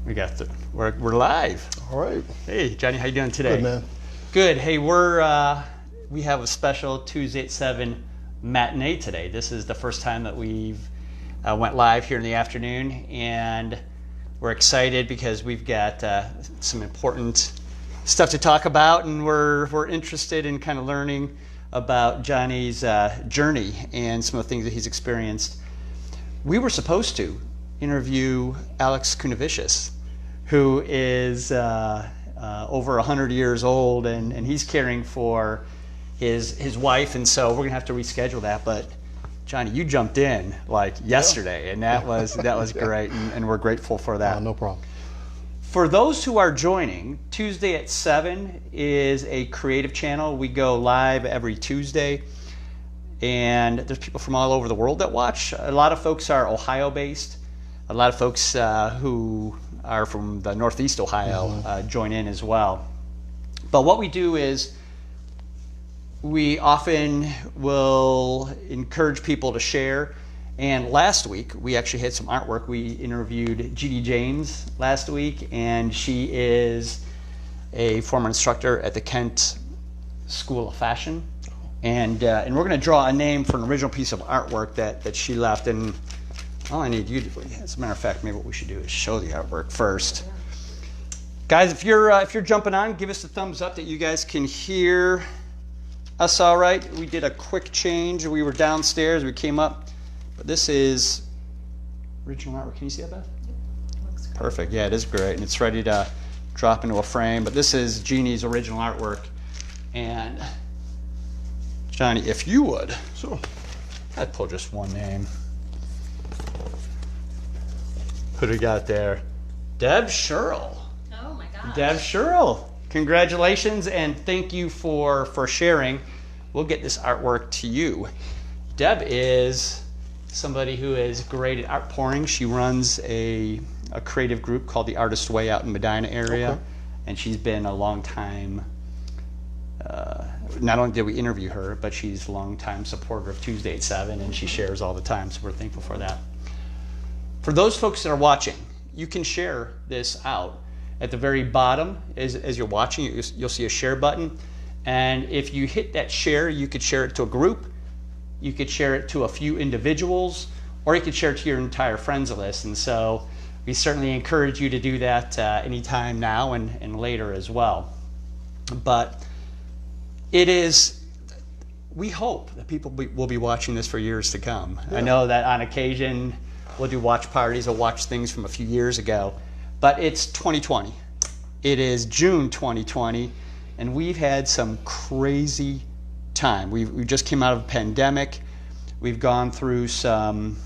We're live. All right. Hey, Johnny, how you doing today? Good, man. Good. Hey, we have a special Tuesday at 7 matinee today. This is the first time that we've went live here in the afternoon, and we're excited because we've got some important stuff to talk about, and we're interested in kind of learning about Johnny's journey and some of the things that he's experienced. We were supposed to interview Alex Kunevicius, who is over 100 years old, and he's caring for his wife, and so we're gonna have to reschedule that. But Johnny, you jumped in like yesterday, and that was great, and we're grateful for that. No problem. For those who are joining, Tuesday at 7 is a creative channel. We go live every Tuesday, and there's people from all over the world that watch. A lot of folks are Ohio-based. A lot of folks who are from the Northeast Ohio join in as well. But what we do is we often will encourage people to share. And last week, we actually had some artwork. We interviewed G.D. James last week, and she is a former instructor at the Kent School of Fashion. And we're going to draw a name for an original piece of artwork that she left. And all I need you to do, as a matter of fact, maybe what we should do is show the artwork first. Guys, if you're jumping on, give us a thumbs up that you guys can hear us all right. We did a quick change. We were downstairs. We came up. But this is original artwork. Can you see that, Beth? Yep. Looks great. Perfect. Yeah, it is great. And it's ready to drop into a frame. But this is Jeannie's original artwork. And Johnny, if you would, Sure. I'd pull just one name. Who do we got there? Deb Sherrill. Oh my gosh. Deb Sherrill. Congratulations, and thank you for sharing. We'll get this artwork to you. Deb is somebody who is great at art pouring. She runs a creative group called The Artist Way out in Medina area. Okay. And she's been a long time, not only did we interview her, but she's a long time supporter of Tuesday at 7, and she shares all the time, so we're thankful for that. For those folks that are watching, you can share this out. At the very bottom, as you're watching, you'll see a share button. And if you hit that share, you could share it to a group, you could share it to a few individuals, or you could share it to your entire friends list. And so we certainly encourage you to do that anytime now and later as well. But we hope that people will be watching this for years to come. Yeah. I know that on occasion we'll do watch parties or watch things from a few years ago, but it's 2020. It is June 2020, and we've had some crazy time. We just came out of a pandemic. We've gone through some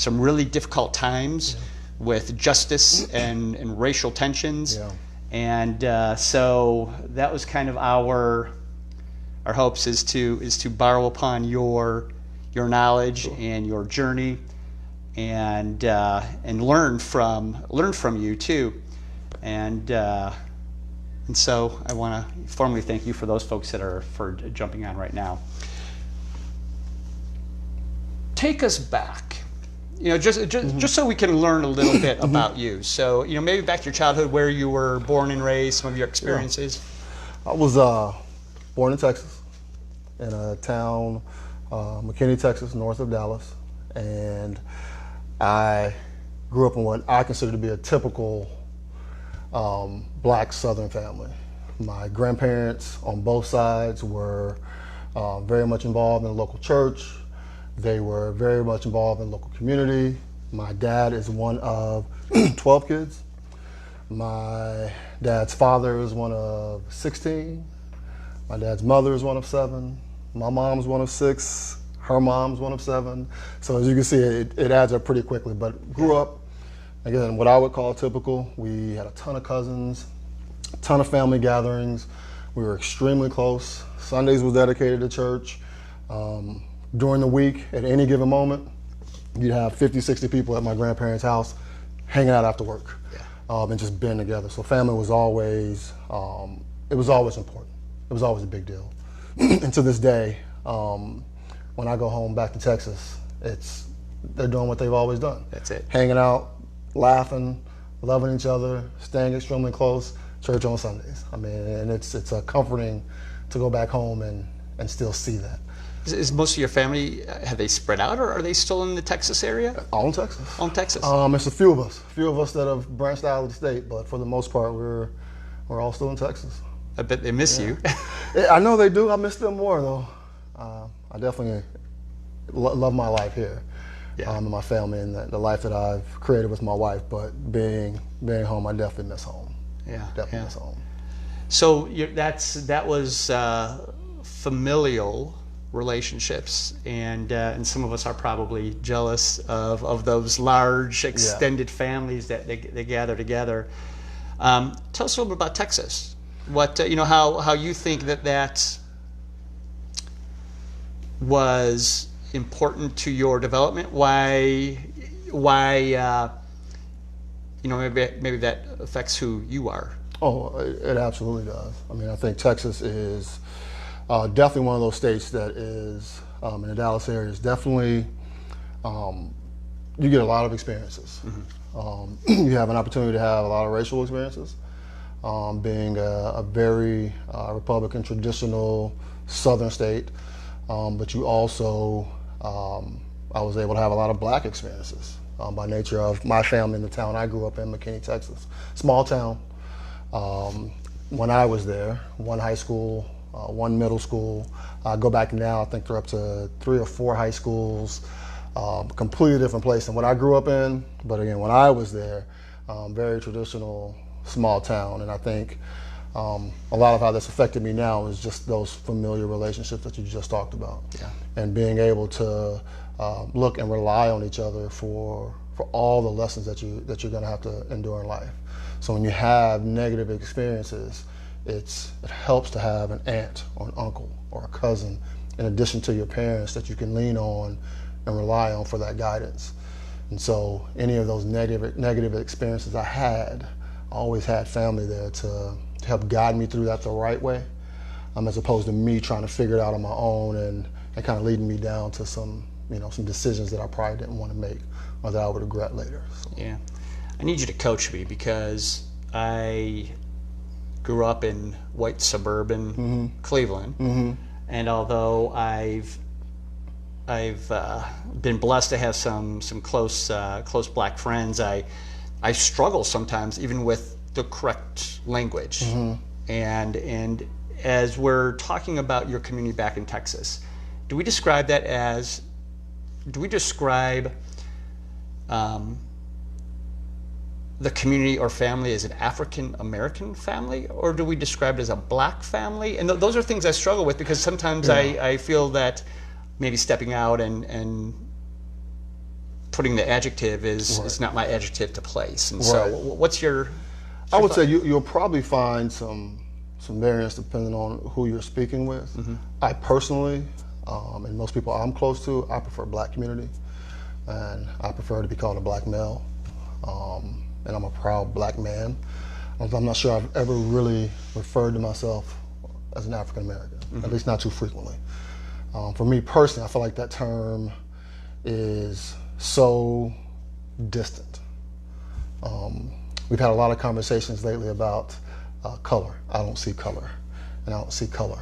really difficult times with justice and racial tensions. Yeah. And so that was kind of our hopes is to borrow upon your knowledge and your journey, and learn from you too. And so I want to formally thank you for those folks that are for jumping on right now. Take us back, just so we can learn a little bit about you. So, maybe back to your childhood, where you were born and raised, some of your experiences. Yeah. I was born in Texas, in a town, McKinney, Texas, north of Dallas, and I grew up in what I consider to be a typical black Southern family. My grandparents on both sides were very much involved in the local church. They were very much involved in the local community. My dad is one of 12 kids. My dad's father is one of 16. My dad's mother is one of 7. My mom's one of 6. Her mom's one of 7. So as you can see, it adds up pretty quickly. But grew up, again, what I would call typical. We had a ton of cousins, a ton of family gatherings. We were extremely close. Sundays was dedicated to church. During the week, at any given moment, you'd have 50, 60 people at my grandparents' house hanging out after work, and just being together. So family was always, it was always important. It was always a big deal. And to this day, when I go home back to Texas, they're doing what they've always done. That's it. Hanging out, laughing, loving each other, staying extremely close, church on Sundays. I mean, and it's comforting to go back home and still see that. Is most of your family, have they spread out, or are they still in the Texas area? All in Texas. All in Texas. It's a few of us that have branched out of the state, but for the most part, we're all still in Texas. I bet they miss you. I know they do. I miss them more though. I definitely love my life here, and my family, and the life that I've created with my wife. But being home, I definitely miss home. Definitely miss home. So that was familial relationships, and some of us are probably jealous of those large extended families that they gather together. Tell us a little bit about Texas. What how you think that was important to your development? Why maybe that affects who you are. Oh, it absolutely does. I mean, I think Texas is definitely one of those states that is, in the Dallas area, is definitely, you get a lot of experiences. Mm-hmm. You have an opportunity to have a lot of racial experiences, being a very Republican, traditional Southern state, but you also, I was able to have a lot of black experiences by nature of my family in the town I grew up in, McKinney, Texas. Small town. When I was there, one high school, one middle school. I go back now, I think they're up to 3 or 4 high schools, completely different place than what I grew up in. But again, when I was there, very traditional, small town. And I think a lot of how this affected me now is just those familiar relationships that you just talked about. Yeah. And being able to look and rely on each other for all the lessons that you're going to have to endure in life. So when you have negative experiences, it helps to have an aunt or an uncle or a cousin in addition to your parents that you can lean on and rely on for that guidance. And so any of those negative experiences I always had family there to help guide me through that the right way, as opposed to me trying to figure it out on my own and kind of leading me down to some decisions that I probably didn't want to make or that I would regret later. So. Yeah. I need you to coach me because I grew up in white suburban Cleveland, and although I've been blessed to have some close black friends, I struggle sometimes even with the correct language. And as we're talking about your community back in Texas, do we describe the community or family as an African American family, or do we describe it as a black family? And those are things I struggle with because sometimes I feel that maybe stepping out and putting the adjective is not my adjective to place. And so what's your I would say you'll probably find some variance depending on who you're speaking with. I personally, and most people I'm close to, I prefer black community, and I prefer to be called a black male. And I'm a proud black man. I'm not sure I've ever really referred to myself as an African American, at least not too frequently. For me personally, I feel like that term is so distant. We've had a lot of conversations lately about color. I don't see color, and I don't see color.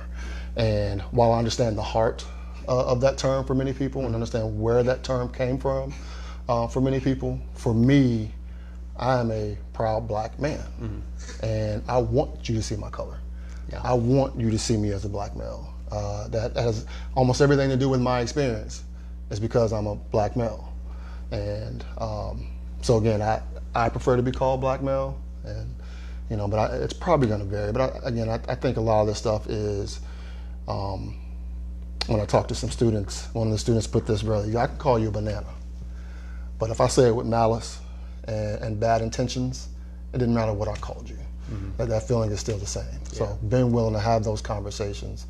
And while I understand the heart of that term for many people and understand where that term came from for many people, for me, I am a proud black man, and I want you to see my color. Yeah. I want you to see me as a black male. That has almost everything to do with my experience. Is because I'm a black male, and so again, I prefer to be called black male, and but it's probably going to vary. But I think a lot of this stuff is when I talk to some students. One of the students put this really: I can call you a banana, but if I say it with malice and bad intentions, it didn't matter what I called you. That feeling is still the same. Yeah. So being willing to have those conversations,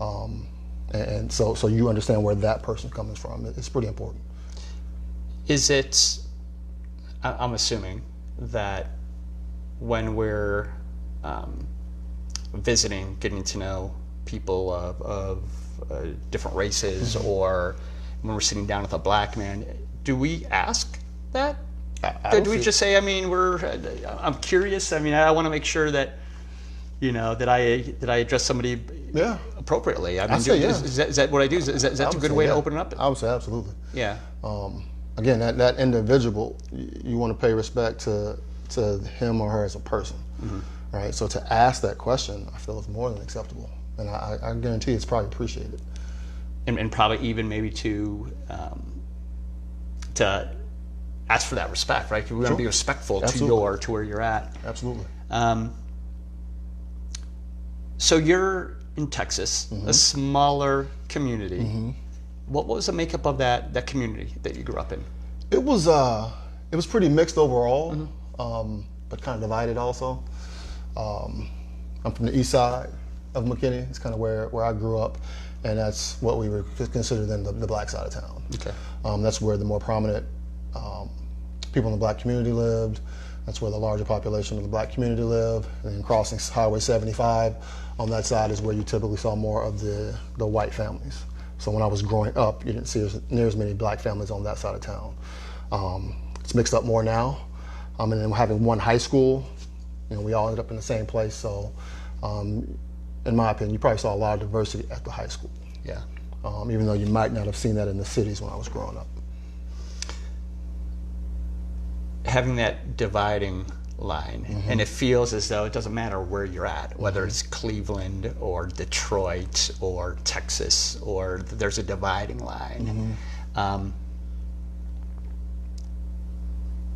and so you understand where that person's coming from, it's pretty important. Is it, I'm assuming that when we're visiting, getting to know people of different races, or when we're sitting down with a black man, do we ask that? I Do don't we see- just say, I mean, I'm curious. I mean, I want to make sure that, that I address somebody Yeah. appropriately. I mean, say is that what I do? Is that I a would good say way to yeah. open it up? I would say absolutely. Yeah. Again, that individual, you want to pay respect to him or her as a person, right? So to ask that question, I feel is more than acceptable, and I guarantee it's probably appreciated. And probably even maybe to ask for that respect, right? We want to be respectful Absolutely. to where you're at. Absolutely. So you're in Texas, a smaller community. What was the makeup of that community that you grew up in? It was pretty mixed overall, but kind of divided also. I'm from the east side of McKinney. It's kind of where I grew up, and that's what we would consider then the black side of town. Okay. That's where the more prominent people in the black community lived. That's where the larger population of the black community lived. And then crossing Highway 75 on that side is where you typically saw more of the white families. So when I was growing up, you didn't see near as many black families on that side of town. It's mixed up more now. And then having one high school, we all ended up in the same place. So in my opinion, you probably saw a lot of diversity at the high school. Yeah. Even though you might not have seen that in the cities when I was growing up. Having that dividing line, and it feels as though it doesn't matter where you're at, whether it's Cleveland or Detroit or Texas, or there's a dividing line.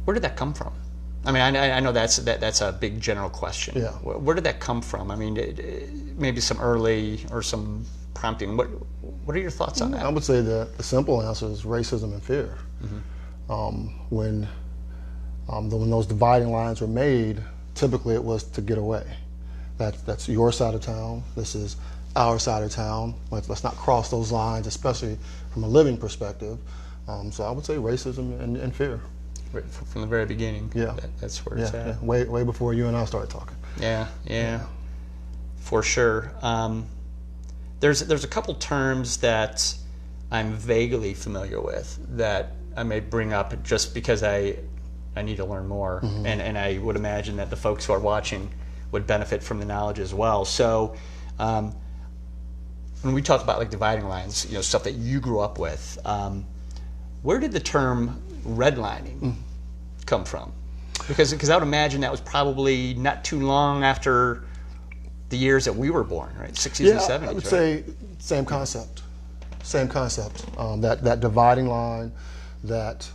Where did that come from? I mean, I know that's a big general question. Yeah. Where did that come from? I mean, maybe some early or some prompting. What are your thoughts on that? I would say the simple answer is racism and fear. When those dividing lines were made, typically it was to get away. That's your side of town. This is our side of town. Let's not cross those lines, especially from a living perspective. So I would say racism and fear. Right, from the very beginning. Yeah. That's where it's at. Way before you and I started talking. Yeah. For sure. There's a couple terms that I'm vaguely familiar with that I may bring up just because I need to learn more, and I would imagine that the folks who are watching would benefit from the knowledge as well. So when we talk about like dividing lines, stuff that you grew up with, where did the term redlining come from? Because I would imagine that was probably not too long after the years that we were born, right? 60s and 70s, I would right? say same concept. That dividing line, that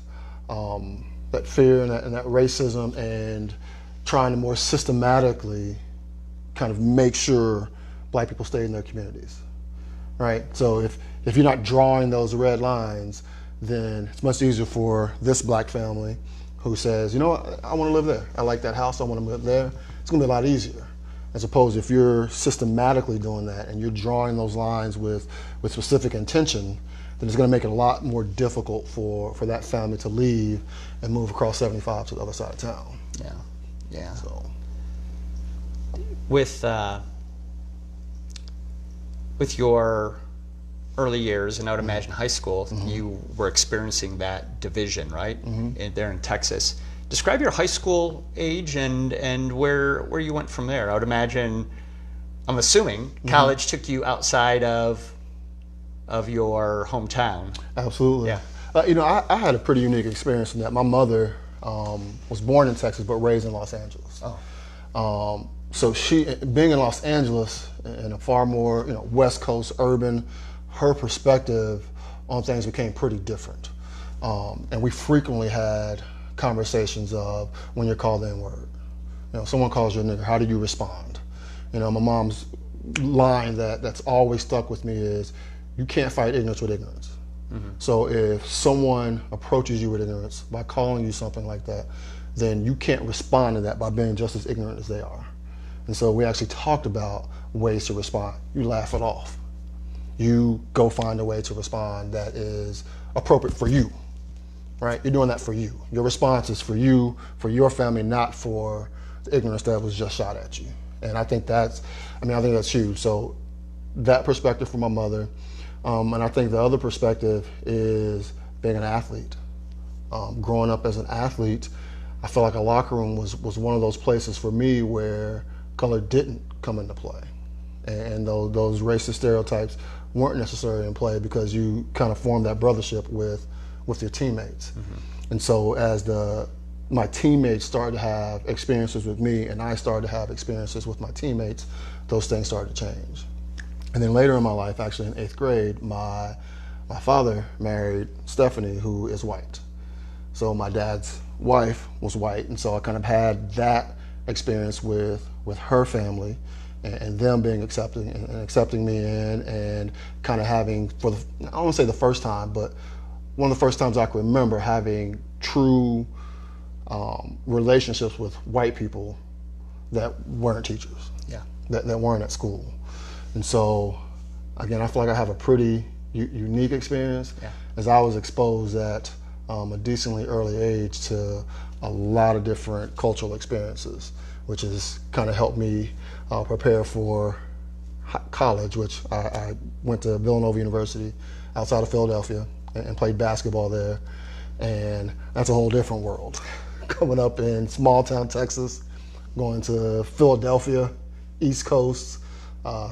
fear and that racism, and trying to more systematically kind of make sure black people stay in their communities, right? So if you're not drawing those red lines, then it's much easier for this black family who says, I want to live there. I like that house. I want to live there. It's going to be a lot easier. As opposed to if you're systematically doing that and you're drawing those lines with specific intention, then it's going to make it a lot more difficult for that family to leave and move across 75 to the other side of town. Yeah. So With your early years, and I would imagine high school, you were experiencing that division, right? There in Texas. Describe your high school age and where you went from there. I would imagine, I'm assuming, college took you outside of your hometown. absolutely. Yeah. I had a pretty unique experience in that. My mother was born in Texas but raised in Los Angeles. So she, being in Los Angeles in a far more West Coast urban, her perspective on things became pretty different. And we frequently had conversations of when you're called the N-word. Someone calls you a nigger, how do you respond? My mom's line that's always stuck with me is, you can't fight ignorance with ignorance. So if someone approaches you with ignorance by calling you something like that, then you can't respond to that by being just as ignorant as they are. And so we actually talked about ways to respond. You laugh it off. You go find a way to respond that is appropriate for you, right? You're doing that for you. Your response is for you, for your family, not for the ignorance that was just shot at you. And I think that's huge. So that perspective from my mother, and I think the other perspective is being an athlete. Growing up as an athlete, I felt like a locker room was one of those places for me where color didn't come into play. And those racist stereotypes weren't necessarily in play because you kind of formed that brothership with your teammates. And so as my teammates started to have experiences with me and I started to have experiences with my teammates, those things started to change. And then later in my life, actually in 8th grade, my father married Stephanie, who is white. So my dad's wife was white, and so I kind of had that experience with her family and them being accepting and accepting me in, and kind of having, I don't want to say the first time, but one of the first times I can remember having true relationships with white people that weren't teachers, that weren't at school. And so, again, I feel like I have a pretty unique experience, as I was exposed at a decently early age to a lot of different cultural experiences, which has kind of helped me prepare for college, which I went to Villanova University outside of Philadelphia and played basketball there. And that's a whole different world. Coming up in small town Texas, going to Philadelphia, East Coast,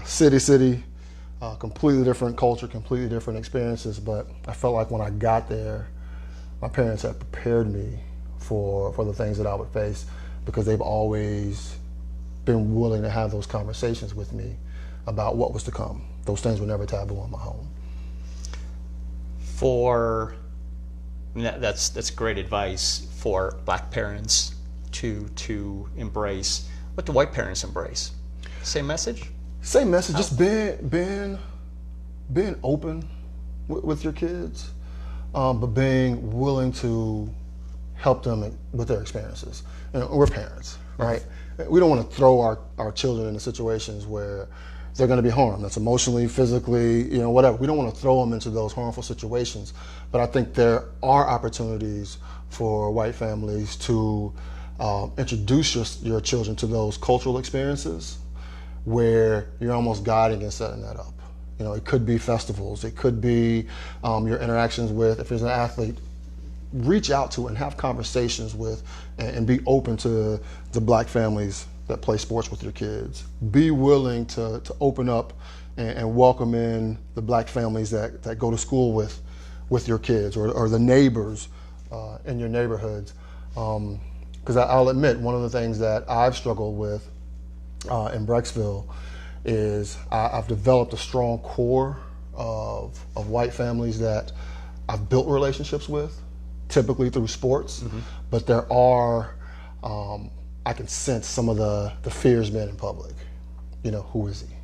city, completely different culture, completely different experiences. But I felt like when I got there, my parents had prepared me for the things that I would face, because they've always been willing to have those conversations with me about what was to come. Those things were never taboo in my home. That's great advice for black parents to embrace. What do white parents embrace? Same message? Same message, just being open with your kids, but being willing to help them with their experiences. We're parents, right? We don't want to throw our children into situations where they're going to be harmed. That's emotionally, physically, whatever. We don't want to throw them into those harmful situations. But I think there are opportunities for white families to introduce your children to those cultural experiences where you're almost guiding and setting that up. It could be festivals. It could be your interactions with, if there's an athlete, reach out to and have conversations with and be open to the black families that play sports with your kids. Be willing to open up and welcome in the black families that go to school with your kids, or the neighbors in your neighborhoods. Because I'll admit, one of the things that I've struggled with in Brecksville is I've developed a strong core of white families that I've built relationships with, typically through sports, but there are, I can sense some of the fears being in public. Who is he?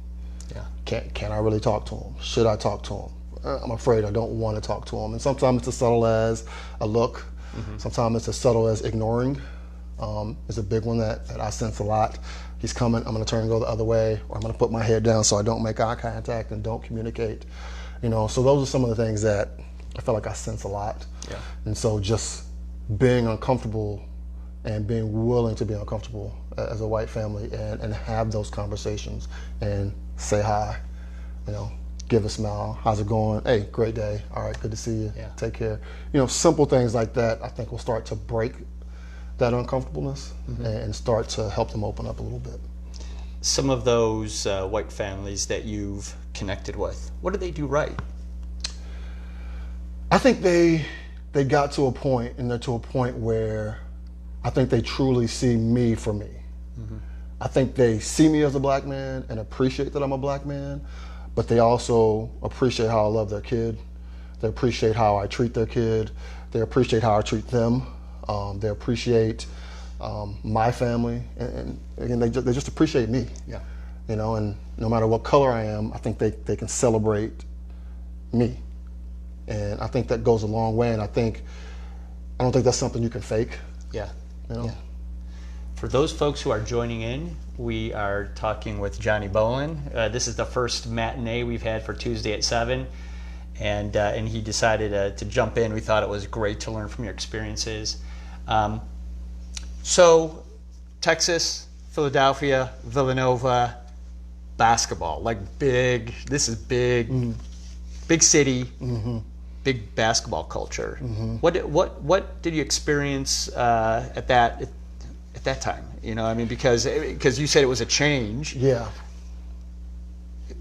Yeah. Can I really talk to him? Should I talk to him? I'm afraid I don't want to talk to him. And sometimes it's as subtle as a look. Sometimes it's as subtle as ignoring. Is a big one that I sense a lot. He's coming, I'm going to turn and go the other way, or I'm going to put my head down so I don't make eye contact and don't communicate. So those are some of the things that I feel like I sense a lot. Yeah. And so just being uncomfortable and being willing to be uncomfortable as a white family and have those conversations and say hi, give a smile. How's it going? Hey, great day. All right, good to see you. Yeah. Take care. Simple things like that I think will start to break that uncomfortableness and start to help them open up a little bit. Some of those white families that you've connected with, what do they do right? I think they got to a point, and they're to a point where I think they truly see me for me. I think they see me as a black man and appreciate that I'm a black man, but they also appreciate how I love their kid. They appreciate how I treat their kid. They appreciate how I treat them. They appreciate my family, and again, they just appreciate me. Yeah. And no matter what color I am, I think they can celebrate me, and I think that goes a long way. And I don't think that's something you can fake. Yeah. Yeah. For those folks who are joining in, we are talking with Johnny Bollin. This is the first matinee we've had for Tuesday at 7, and he decided to jump in. We thought it was great to learn from your experiences. So, Texas, Philadelphia, Villanova, basketball, like big. This is big, big city, big basketball culture. Mm-hmm. What did you experience at that time? You know, I mean, because you said it was a change. Yeah.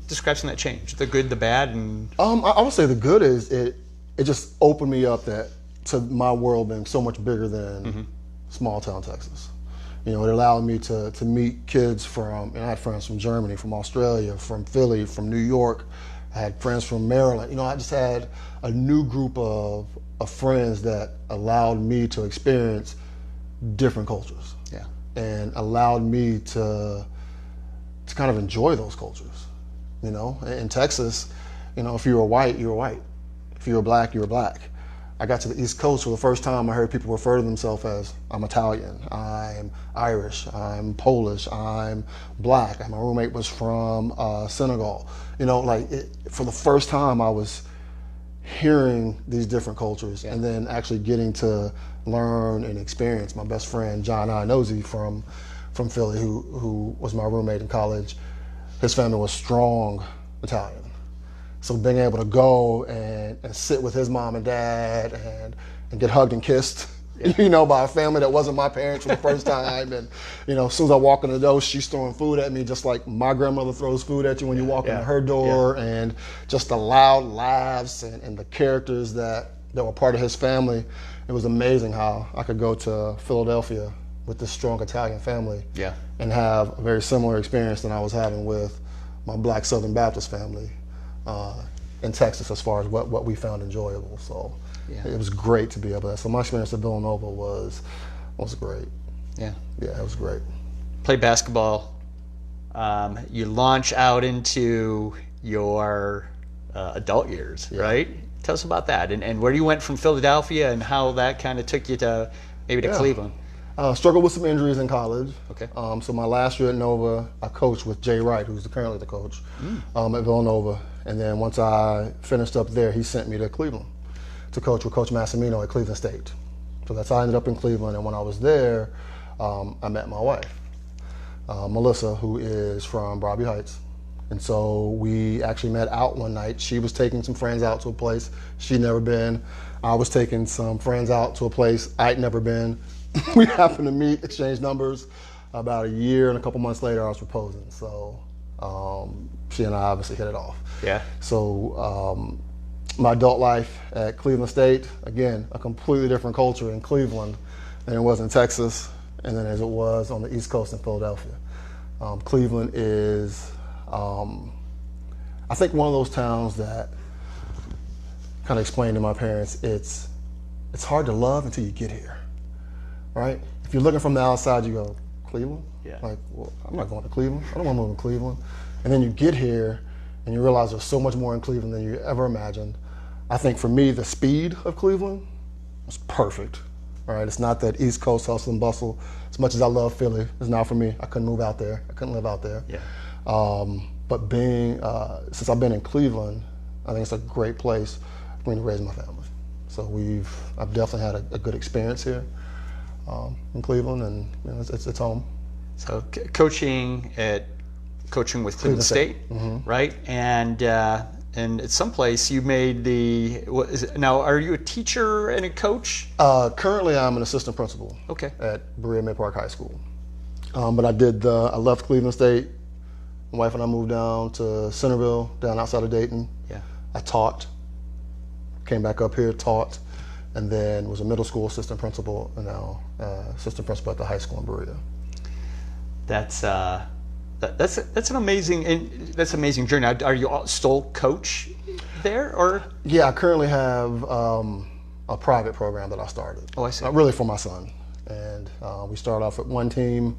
Describe some of that change, the good, the bad, and I would say the good is it just opened me up to my world being so much bigger than small town Texas. You know, it allowed me to meet kids and I had friends from Germany, from Australia, from Philly, from New York. I had friends from Maryland. You know, I just had a new group of friends that allowed me to experience different cultures. Yeah. And allowed me to kind of enjoy those cultures. You know, in Texas, you know, if you were white, you were white. If you were black, you were black. I got to the East Coast for the first time. I heard people refer to themselves as, I'm Italian, I'm Irish, I'm Polish, I'm black. My roommate was from Senegal. You know, like for the first time I was hearing these different cultures and then actually getting to learn and experience. My best friend, John Inozi from Philly, who was my roommate in college, his family was strong Italian. So being able to go and sit with his mom and dad and get hugged and kissed, you know, by a family that wasn't my parents for the first time. And, you know, as soon as I walk in the door, she's throwing food at me just like my grandmother throws food at you when you walk into her door. And just the loud laughs and the characters that were part of his family. It was amazing how I could go to Philadelphia with this strong Italian family and have a very similar experience than I was having with my black Southern Baptist family in Texas as far as what we found enjoyable. So it was great to be able to. So my experience at Villanova was great. Yeah, it was great. Play basketball. You launch out into your adult years, right? Tell us about that and where you went from Philadelphia and how that kind of took you to maybe to Cleveland. Struggled with some injuries in college. Okay. So my last year at Nova, I coached with Jay Wright, who's currently the coach at Villanova. And then once I finished up there, he sent me to Cleveland to coach with Coach Massimino at Cleveland State. So that's how I ended up in Cleveland. And when I was there, I met my wife, Melissa, who is from Broadview Heights. And so we actually met out one night. She was taking some friends out to a place she'd never been. I was taking some friends out to a place I'd never been. We happened to meet, exchange numbers. About a year and a couple months later, I was proposing. So she and I obviously hit it off. Yeah. So my adult life at Cleveland State, again, a completely different culture in Cleveland than it was in Texas, and then as it was on the East Coast in Philadelphia. Cleveland is, I think, one of those towns that kind of explained to my parents, it's hard to love until you get here, right? If you're looking from the outside, you go, Cleveland? Yeah. Like, well, I'm not going to Cleveland. I don't want to move to Cleveland. And then you get here and you realize there's so much more in Cleveland than you ever imagined. I think for me, the speed of Cleveland was perfect. All right, it's not that East Coast hustle and bustle. As much as I love Philly, it's not for me. I couldn't move out there. I couldn't live out there. Yeah. But since I've been in Cleveland, I think it's a great place for me to raise my family. So I've definitely had a good experience here in Cleveland, and you know, it's home. So coaching with Cleveland State, right? And at some place you made now are you a teacher and a coach? Currently I'm an assistant principal. Okay. At Berea Mid Park High School. But I left Cleveland State. My wife and I moved down to Centerville, down outside of Dayton. Yeah. I taught, came back up here, taught, and then was a middle school assistant principal, and now assistant principal at the high school in Berea. That's an amazing journey. Are you still coach there, or? Yeah, I currently have a private program that I started. Oh, I see. Really for my son, and we started off with one team,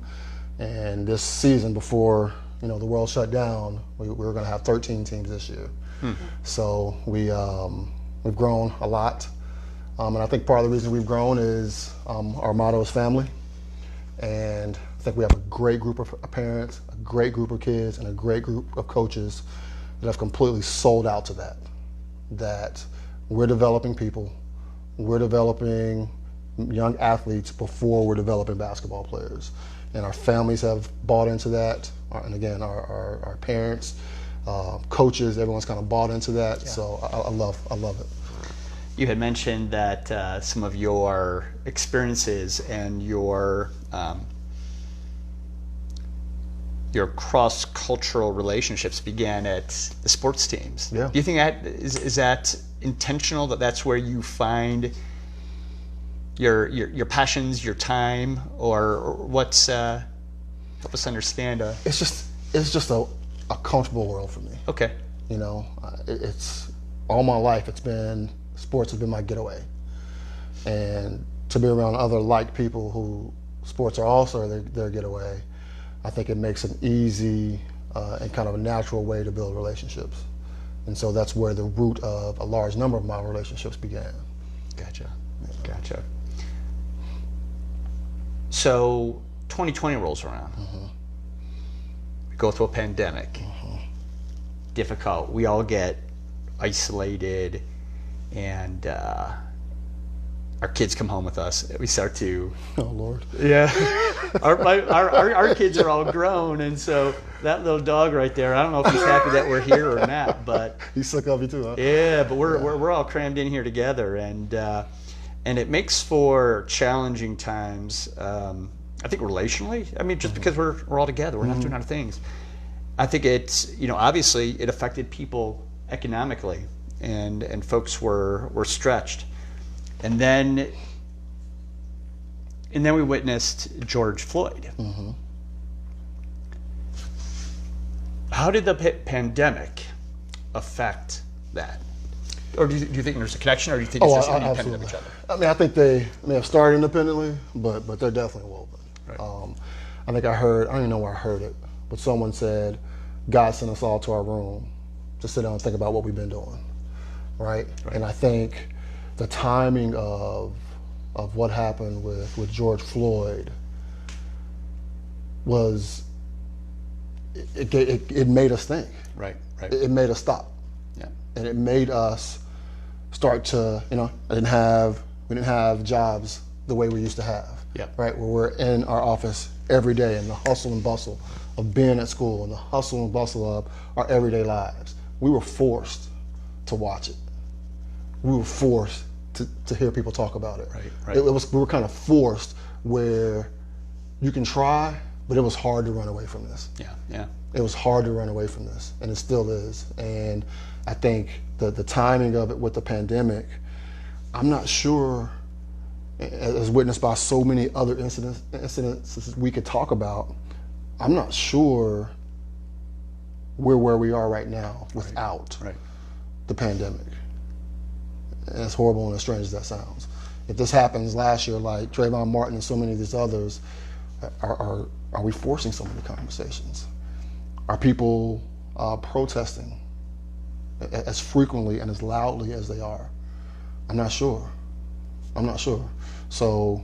and this season before the world shut down, we were going to have 13 teams this year. So we've grown a lot, and I think part of the reason we've grown is our motto is family, and I think we have a great group of parents, a great group of kids, and a great group of coaches that have completely sold out to that we're developing people, we're developing young athletes before we're developing basketball players. And our families have bought into that, and again, our parents, coaches, everyone's kind of bought into that. Yeah. So I love it. You had mentioned that some of your experiences and your cross-cultural relationships began at the sports teams. Yeah. Do you think that is that intentional? That's where you find your passions, your time, or what's help us understand? It's just a comfortable world for me. Okay. You know, it's all my life. Sports has been my getaway, and to be around other like people who sports are also their getaway, I think it makes an easy and kind of a natural way to build relationships, and so that's where the root of a large number of my relationships began. Gotcha. So 2020 rolls around. We go through a pandemic. Difficult. We all get isolated, and our kids come home with us. We start to. Oh Lord. Yeah. our kids are all grown, and so that little dog right there, I don't know if he's happy that we're here or not, but He's sick of you too, huh? yeah, but we're all crammed in here together, and it makes for challenging times. I think relationally. I mean, just because we're all together, we're not doing other things. I think it's obviously it affected people economically, and folks were stretched, and then we witnessed George Floyd. How did the pandemic affect that? Or do you think there's a connection, or do you think it's just independent of each other? I mean, I think they may have started independently, but they're definitely woven. Right. I think I don't even know where I heard it, but someone said, God sent us all to our room to sit down and think about what we've been doing, right? And I think the timing of what happened with George Floyd was, it made us think. Right. It made us stop. Yeah. And it made us start to, we didn't have jobs the way we used to have. Yep. Right, where we're in our office every day, and the hustle and bustle of being at school, and the hustle and bustle of our everyday lives. We were forced to watch it. We were forced to hear people talk about it. Right. We were kind of forced where you can try, but it was hard to run away from this. Yeah. It was hard to run away from this, and it still is. And I think the timing of it with the pandemic, I'm not sure, as witnessed by so many other incidents we could talk about, I'm not sure we're where we are right now without the pandemic. And as horrible and as strange as that sounds. If this happens last year, like Trayvon Martin and so many of these others, are we forcing some of the conversations? Are people protesting as frequently and as loudly as they are? I'm not sure. So,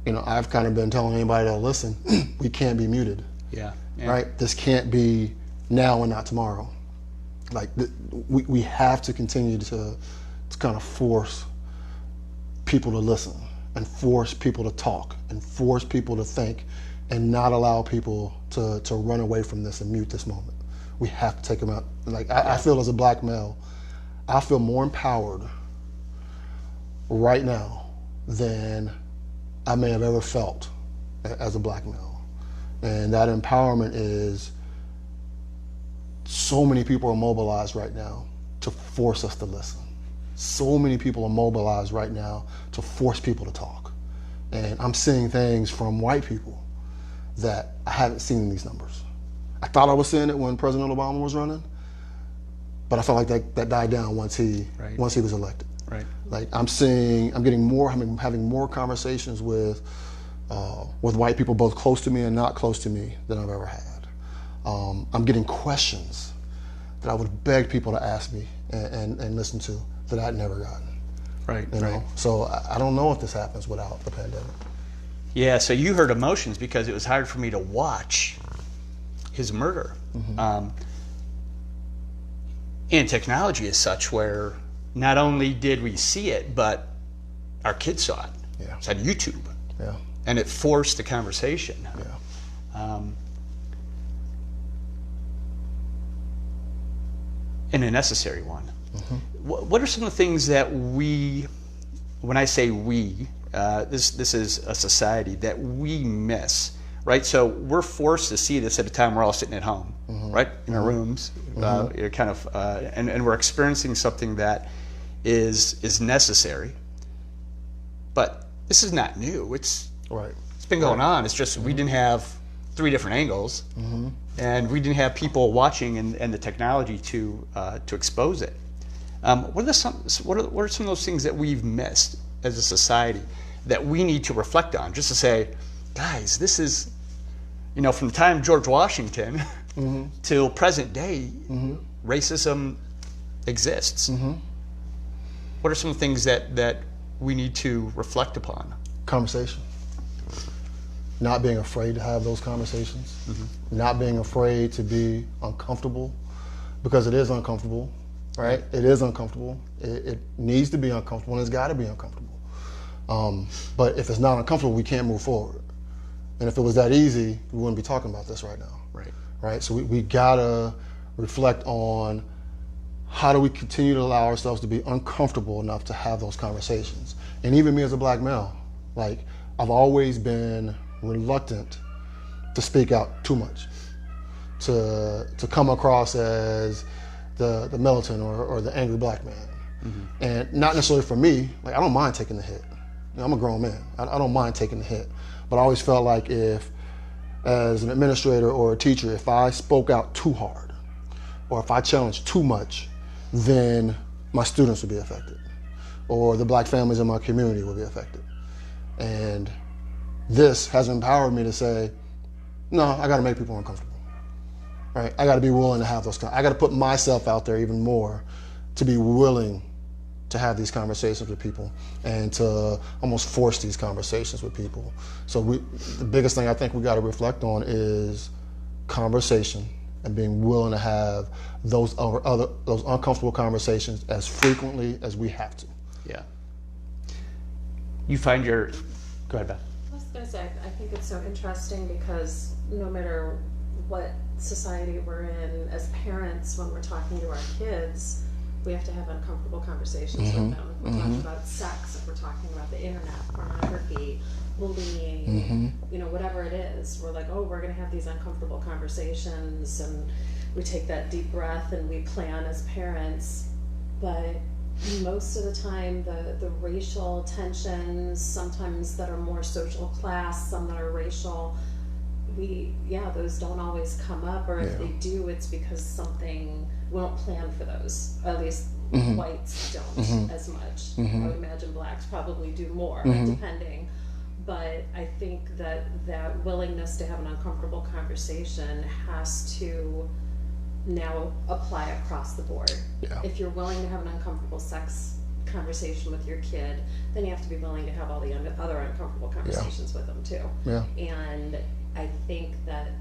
I've kind of been telling anybody to listen, we can't be muted. Yeah. Right? This can't be now and not tomorrow. Like, we have to continue to kind of force people to listen, and force people to talk, and force people to think, and not allow people to run away from this and mute this moment. We have to take them out. Like, I feel as a black male, I feel more empowered right now than I may have ever felt as a black male. And that empowerment is, so many people are mobilized right now to force us to listen. So many people are mobilized right now to force people to talk. And I'm seeing things from white people that I haven't seen in these numbers. I thought I was seeing it when President Obama was running, but I felt like that died down once he was elected. Right. Like, I'm having more conversations with white people, both close to me and not close to me, than I've ever had. I'm getting questions that I would have begged people to ask me and listen to that I'd never gotten. Right. So I don't know if this happens without the pandemic. Yeah. So you heard emotions because it was hard for me to watch his murder. And technology is such where not only did we see it, but our kids saw it. Yeah. It's on YouTube. Yeah. And it forced the conversation. Yeah. And a necessary one. what are some of the things that we, when I say we, this is a society that we miss, right? So we're forced to see this at a time we're all sitting at home, right, in our rooms, and we're experiencing something that is necessary. But this is not new. It's been going on. It's just we didn't have 3 different angles, and we didn't have people watching and the technology to expose it. What are some of those things that we've missed as a society that we need to reflect on? Just to say, guys, this is, from the time of George Washington till present day, racism exists. What are some things that we need to reflect upon? Conversation. Not being afraid to have those conversations. Not being afraid to be uncomfortable, because it is uncomfortable, right? It is uncomfortable. It needs to be uncomfortable, and it's got to be uncomfortable. But if it's not uncomfortable, we can't move forward. And if it was that easy, we wouldn't be talking about this right now. Right? So we gotta reflect on how do we continue to allow ourselves to be uncomfortable enough to have those conversations. And even me as a black male, like, I've always been reluctant to speak out too much, to come across as the militant or the angry black man. And not necessarily for me, like, I don't mind taking the hit. I'm a grown man. I don't mind taking the hit. But I always felt like if, as an administrator or a teacher, if I spoke out too hard, or if I challenged too much, then my students would be affected, or the black families in my community would be affected. And this has empowered me to say, no, I got to make people uncomfortable, right? I got to be willing to have those. I got to put myself out there even more to be willing to have these conversations with people and to almost force these conversations with people. So the biggest thing I think we got to reflect on is conversation and being willing to have those uncomfortable conversations as frequently as we have to. Yeah. You find go ahead, Beth. I was going to say, I think it's so interesting because no matter what society we're in, as parents, when we're talking to our kids, we have to have uncomfortable conversations with them. We're talking about sex, if we're talking about the internet, pornography, bullying, whatever it is. We're like, oh, we're going to have these uncomfortable conversations, and we take that deep breath and we plan as parents. But most of the time, the racial tensions, sometimes that are more social class, some that are racial, those don't always come up, or if they do, it's because we don't plan for those. At least whites don't as much. I would imagine blacks probably do more, depending. But I think that willingness to have an uncomfortable conversation has to now apply across the board. Yeah. If you're willing to have an uncomfortable sex conversation with your kid, then you have to be willing to have all the other uncomfortable conversations with them too. Yeah. And I think that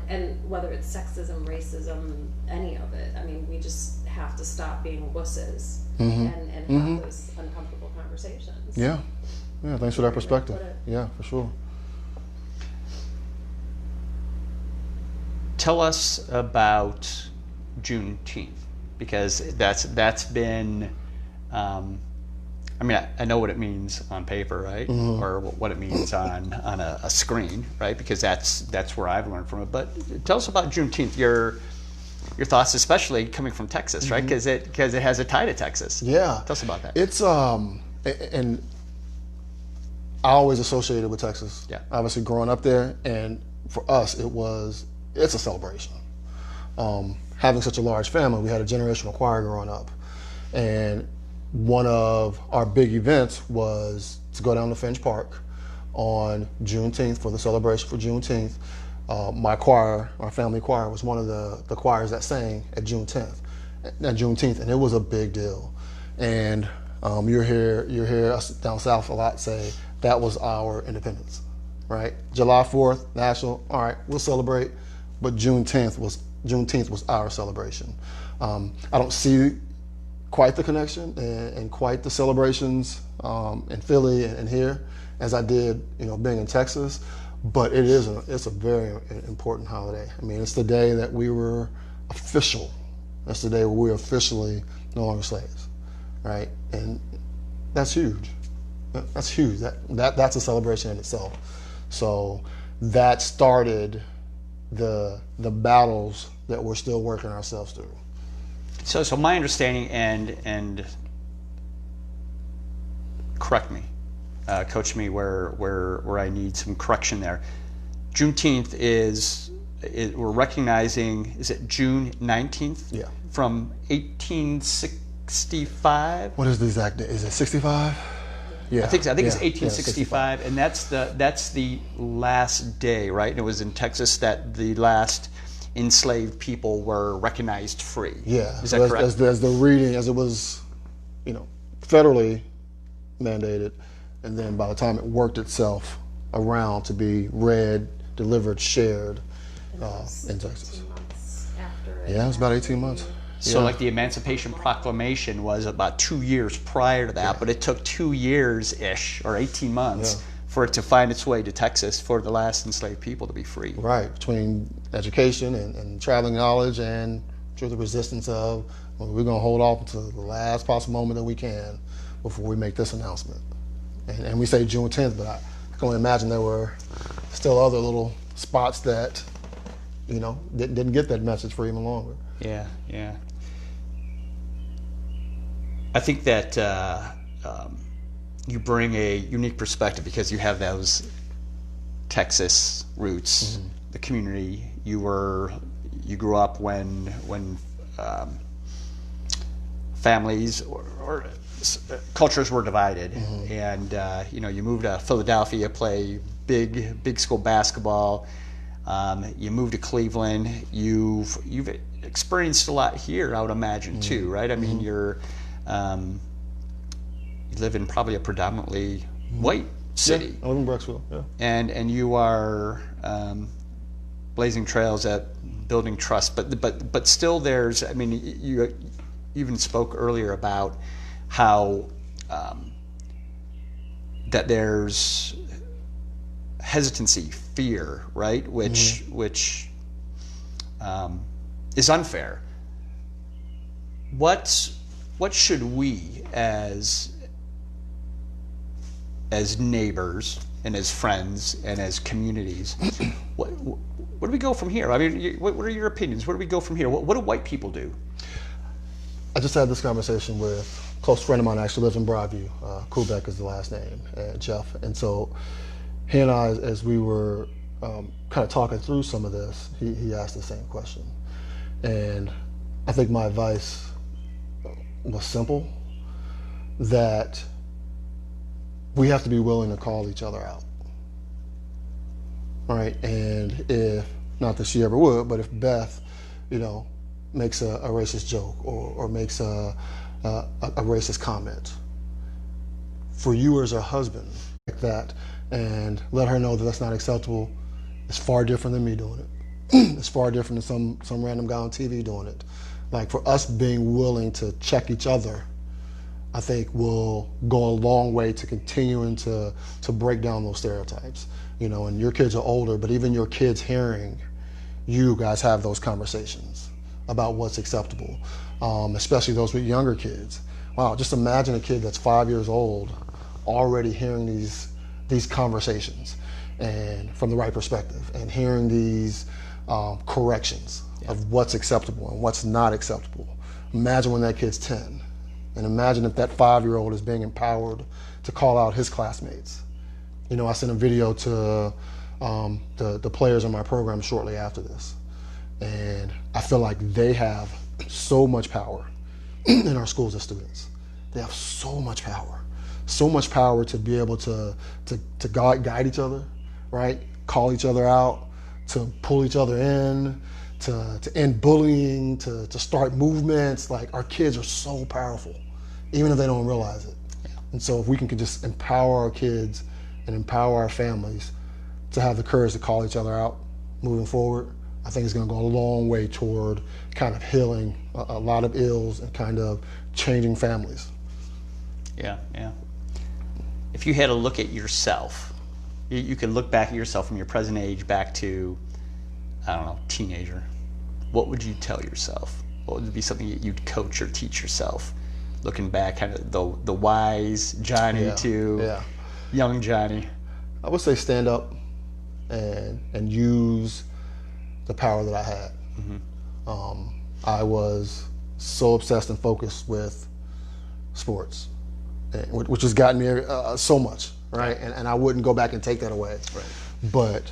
and whether it's sexism, racism, any of it, I mean, we just have to stop being wusses and have those uncomfortable conversations. Yeah, thanks for that perspective. Yeah, for sure. Tell us about Juneteenth, because that's been, I know what it means on paper, right? Or what it means on a screen, right? Because that's where I've learned from it. But tell us about Juneteenth, your thoughts, especially coming from Texas, right? Because it has a tie to Texas. Yeah. Tell us about that. It's and I always associated with Texas. Yeah. Obviously, growing up there, and for us, it's a celebration. Having such a large family, we had a generational choir growing up, and one of our big events was to go down to Finch Park on Juneteenth for the celebration for Juneteenth. My choir, our family choir, was one of the choirs that sang at Juneteenth, and it was a big deal. And you hear us down south a lot say that was our independence, right? July 4th, national, all right, we'll celebrate, but Juneteenth was our celebration. I don't see quite the connection and quite the celebrations in Philly and here as I did, being in Texas. But it's a very important holiday. I mean, it's the day that we were official That's the day where we're officially no longer slaves, right? And that's huge. That's huge. That's a celebration in itself. So that started the battles that we're still working ourselves through. So my understanding, and correct me, coach me where I need some correction there. Juneteenth is we're recognizing, is it June 19th? Yeah. From 1865? What is the exact date? Is it 65? Yeah. I think it's Yeah, 1865, and that's the last day, right? And it was in Texas that the last enslaved people were recognized free. Yeah. Is that correct? As the reading, as it was, federally mandated, and then by the time it worked itself around to be read, delivered, shared in Texas. 18 months after it. Yeah, it was about 18 months. So Yeah. like the Emancipation Proclamation was about 2 years prior to that, but it took 2 years-ish, or 18 months, for it to find its way to Texas for the last enslaved people to be free. Right, between education and traveling knowledge and through the resistance of, well, we're going to hold off until the last possible moment that we can before we make this announcement. And we say June 10th, but I can only imagine there were still other little spots that, didn't get that message for even longer. Yeah. I think that you bring a unique perspective because you have those Texas roots, the community. You grew up when families or cultures were divided, and you moved to Philadelphia, play big school basketball. You moved to Cleveland. You've experienced a lot here, I would imagine, too, right? I mean, you live in probably a predominantly white city. Yeah, I live in Brecksville, yeah. And you are blazing trails at building trust, but still there's, I mean, you even spoke earlier about how that there's hesitancy, fear, right, which is unfair. What should we as neighbors and as friends and as communities, where do we go from here? I mean, what are your opinions? Where do we go from here? What do white people do? I just had this conversation with a close friend of mine, actually lives in Broadview. Kubek is the last name, Jeff. And so he and I, as we were kind of talking through some of this, he asked the same question. And I think my advice was simple, that we have to be willing to call each other out. All right, and if, not that she ever would, but if Beth, makes a racist joke or makes a racist comment, for you as her husband, like that, and let her know that that's not acceptable, it's far different than me doing it. It's far different than some random guy on TV doing it. Like, for us being willing to check each other, I think will go a long way to continuing to break down those stereotypes. And your kids are older, but even your kids hearing you guys have those conversations about what's acceptable, especially those with younger kids. Wow, just imagine a kid that's 5 years old already hearing these conversations and from the right perspective, and hearing these corrections of what's acceptable and what's not acceptable. Imagine when that kid's 10. And imagine if that 5-year-old is being empowered to call out his classmates. I sent a video to the players in my program shortly after this. And I feel like they have so much power in our schools as students. They have so much power to be able to guide each other, right? Call each other out, to pull each other in, to end bullying, to start movements. Like, our kids are so powerful, even if they don't realize it. And so if we can just empower our kids and empower our families to have the courage to call each other out moving forward, I think it's going to go a long way toward kind of healing a lot of ills and kind of changing families. Yeah. If you had a look at yourself, you can look back at yourself from your present age back to, I don't know, teenager. What would you tell yourself? what would be something that you'd coach or teach yourself? Looking back, kind of the wise Johnny to young Johnny. I would say stand up and use the power that I had. I was so obsessed and focused with sports, which has gotten me so much, right? And I wouldn't go back and take that away. Right. But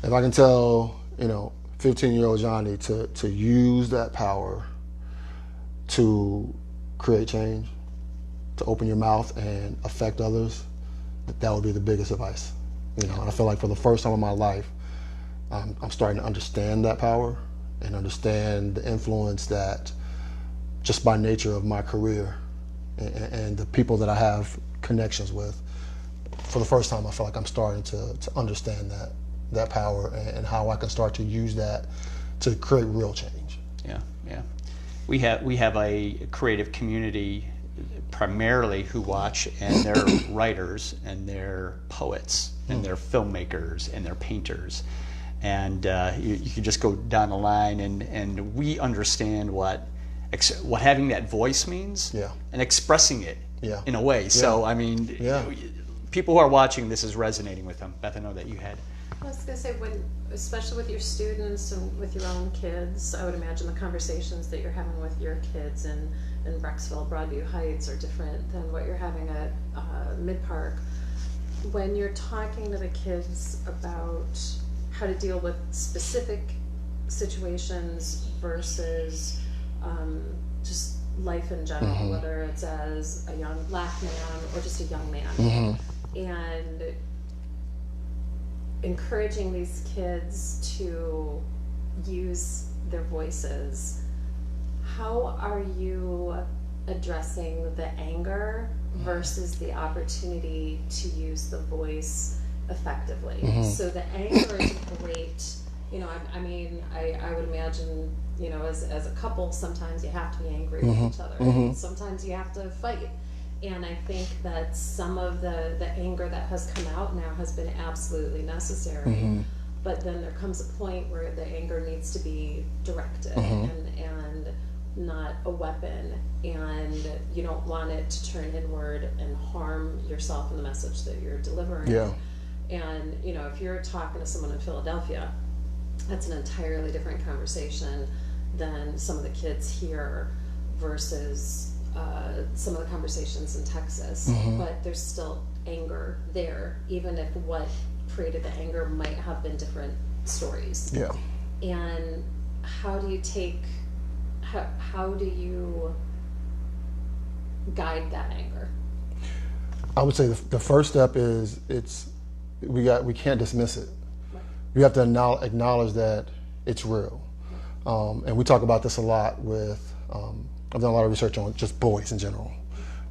if I can tell, 15-year-old Johnny to use that power to create change, to open your mouth and affect others, that would be the biggest advice. And I feel like for the first time in my life, I'm starting to understand that power and understand the influence that, just by nature of my career and the people that I have connections with, for the first time I feel like I'm starting to understand that power and how I can start to use that to create real change. Yeah. We have a creative community primarily who watch, and they're writers and they're poets and they're filmmakers and they're painters. And you can just go down the line, and we understand what having that voice means, and expressing it in a way. So, I mean, people who are watching this is resonating with them. Beth, I know that you had. I was going to say, especially with your students and with your own kids, I would imagine the conversations that you're having with your kids in Brecksville, Broadview Heights are different than what you're having at Mid-Park. When you're talking to the kids about how to deal with specific situations versus just life in general, whether it's as a young black man or just a young man, and encouraging these kids to use their voices, how are you addressing the anger versus the opportunity to use the voice effectively? So the anger is great. I mean, I would imagine, as a couple, sometimes you have to be angry with each other. And sometimes you have to fight. And I think that some of the anger that has come out now has been absolutely necessary. But then there comes a point where the anger needs to be directed and not a weapon. And you don't want it to turn inward and harm yourself and the message that you're delivering. And, if you're talking to someone in Philadelphia, that's an entirely different conversation than some of the kids here versus some of the conversations in Texas. But there's still anger there, even if what created the anger might have been different stories. And how do you guide that anger? I would say the first step is we can't dismiss it. You have to acknowledge that it's real. And we talk about this a lot with, I've done a lot of research on just boys in general,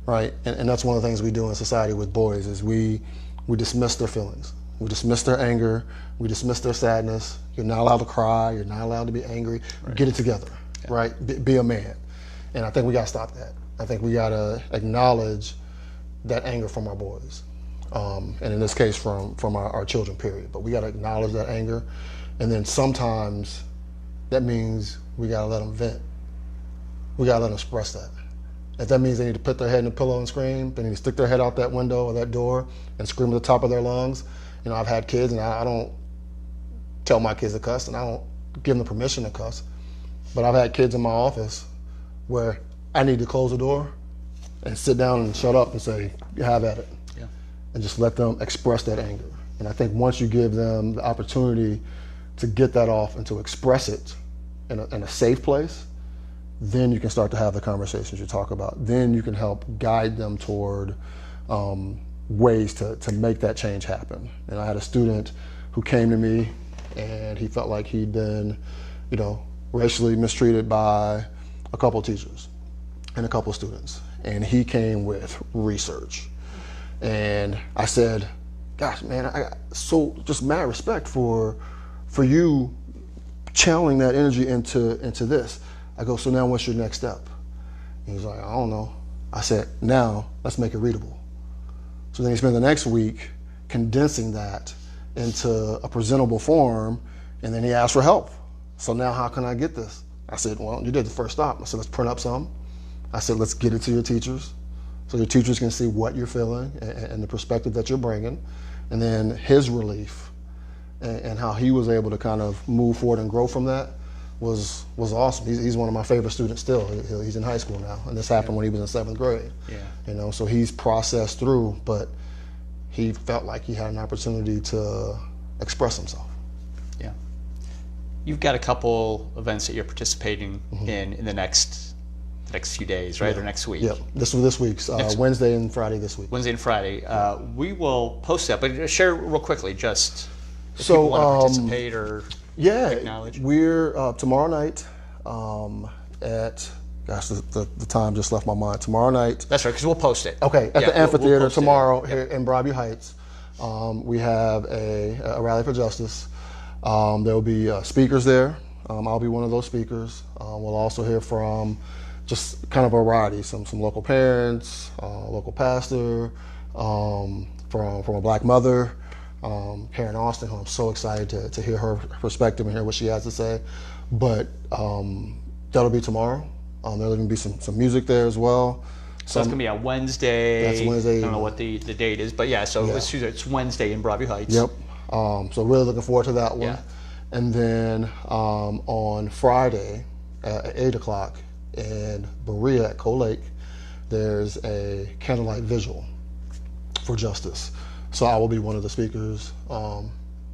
right? And that's one of the things we do in society with boys is we dismiss their feelings. We dismiss their anger. We dismiss their sadness. You're not allowed to cry. You're not allowed to be angry. Get it together, right? Be a man. And I think we got to stop that. I think we got to acknowledge that anger from our boys. And in this case, from our children, period. But we got to acknowledge that anger. And then sometimes that means we got to let them vent. We got to let them express that. If that means they need to put their head in the pillow and scream, they need to stick their head out that window or that door and scream at the top of their lungs. I've had kids, and I don't tell my kids to cuss, and I don't give them permission to cuss. But I've had kids in my office where I need to close the door and sit down and shut up and say, have at it. And just let them express that anger. And I think once you give them the opportunity to get that off and to express it in a safe place, then you can start to have the conversations you talk about. Then you can help guide them toward ways to make that change happen. And I had a student who came to me, and he felt like he'd been, racially mistreated by a couple of teachers and a couple of students. And he came with research. And I said, gosh, man, I got so just mad respect for you channeling that energy into this. I go, so now what's your next step? And he's like, I don't know. I said, now let's make it readable. So then he spent the next week condensing that into a presentable form, and then he asked for help. So now how can I get this I said, well, you did the first stop. I said, let's print up some. I said, let's get it to your teachers so your teachers can see what you're feeling and the perspective that you're bringing. And then his relief and how he was able to kind of move forward and grow from that was awesome. He's one of my favorite students still. He's in high school now, and this happened when he was in 7th grade. Yeah. You know, so he's processed through, but he felt like he had an opportunity to express himself. Yeah. You've got a couple events that you're participating in the next few days, right? Yeah. Or next week? Yep. This week's Wednesday and Friday this week. Wednesday and Friday. We will post that, but share real quickly, just if people want to participate or acknowledge. We're tomorrow night at, gosh, the time just left my mind. Tomorrow night. That's right, because we'll post it. Okay, at the amphitheater we'll tomorrow here in Broadview Heights. We have a rally for justice. There will be speakers there. I'll be one of those speakers. We'll also hear from just kind of a variety, some local parents, local pastor, from a black mother, Karen Austin, who I'm so excited to hear her perspective and hear what she has to say. But that'll be tomorrow. There'll even be some music there as well. So that's going to be on Wednesday. That's Wednesday. I don't know what the date is, but it's Wednesday in Broadview Heights. Yep. So really looking forward to that one. Yeah. And then on Friday at 8 o'clock in Berea at Coal Lake, there's a candlelight vigil for justice. So I will be one of the speakers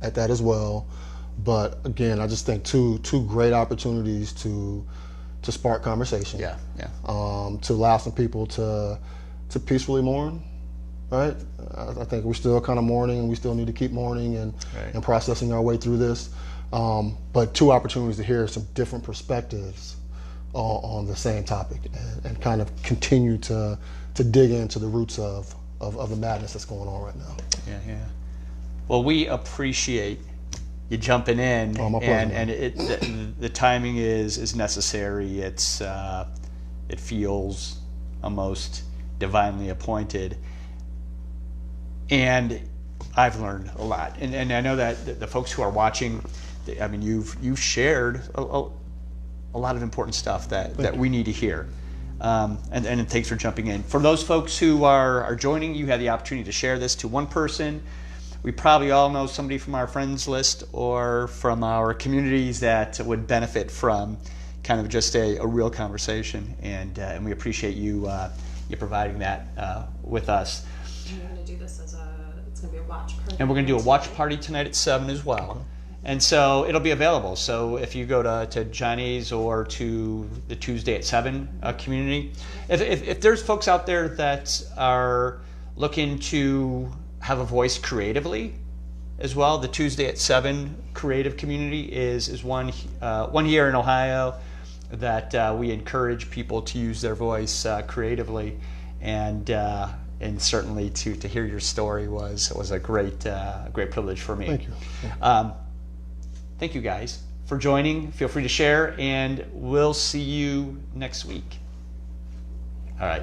at that as well. But again, I just think two great opportunities to spark conversation. Yeah. To allow some people to peacefully mourn. Right? I think we're still kind of mourning, and we still need to keep mourning and processing our way through this. But two opportunities to hear some different perspectives on the same topic and kind of continue to dig into the roots of the madness that's going on right now. Yeah. Well, we appreciate you jumping in, my pleasure. and the timing is necessary. It feels almost divinely appointed. And I've learned a lot, and I know that the folks who are watching, I mean, you've shared a lot of important stuff that we need to hear, and thanks for jumping in. For those folks who are joining, you had the opportunity to share this to one person. We probably all know somebody from our friends list or from our communities that would benefit from kind of just a real conversation, and we appreciate you providing that with us. We're going to do this it's going to be a watch party. And we're going to do a watch party tonight at 7 as well. Okay. And so it'll be available. So if you go to Johnny's or to the Tuesday at 7 community, if there's folks out there that are looking to have a voice creatively as well, the Tuesday at 7 creative community is one here in Ohio that we encourage people to use their voice creatively, and certainly to hear your story was a great privilege for me. Thank you. Thank you guys for joining. Feel free to share, and we'll see you next week. All right.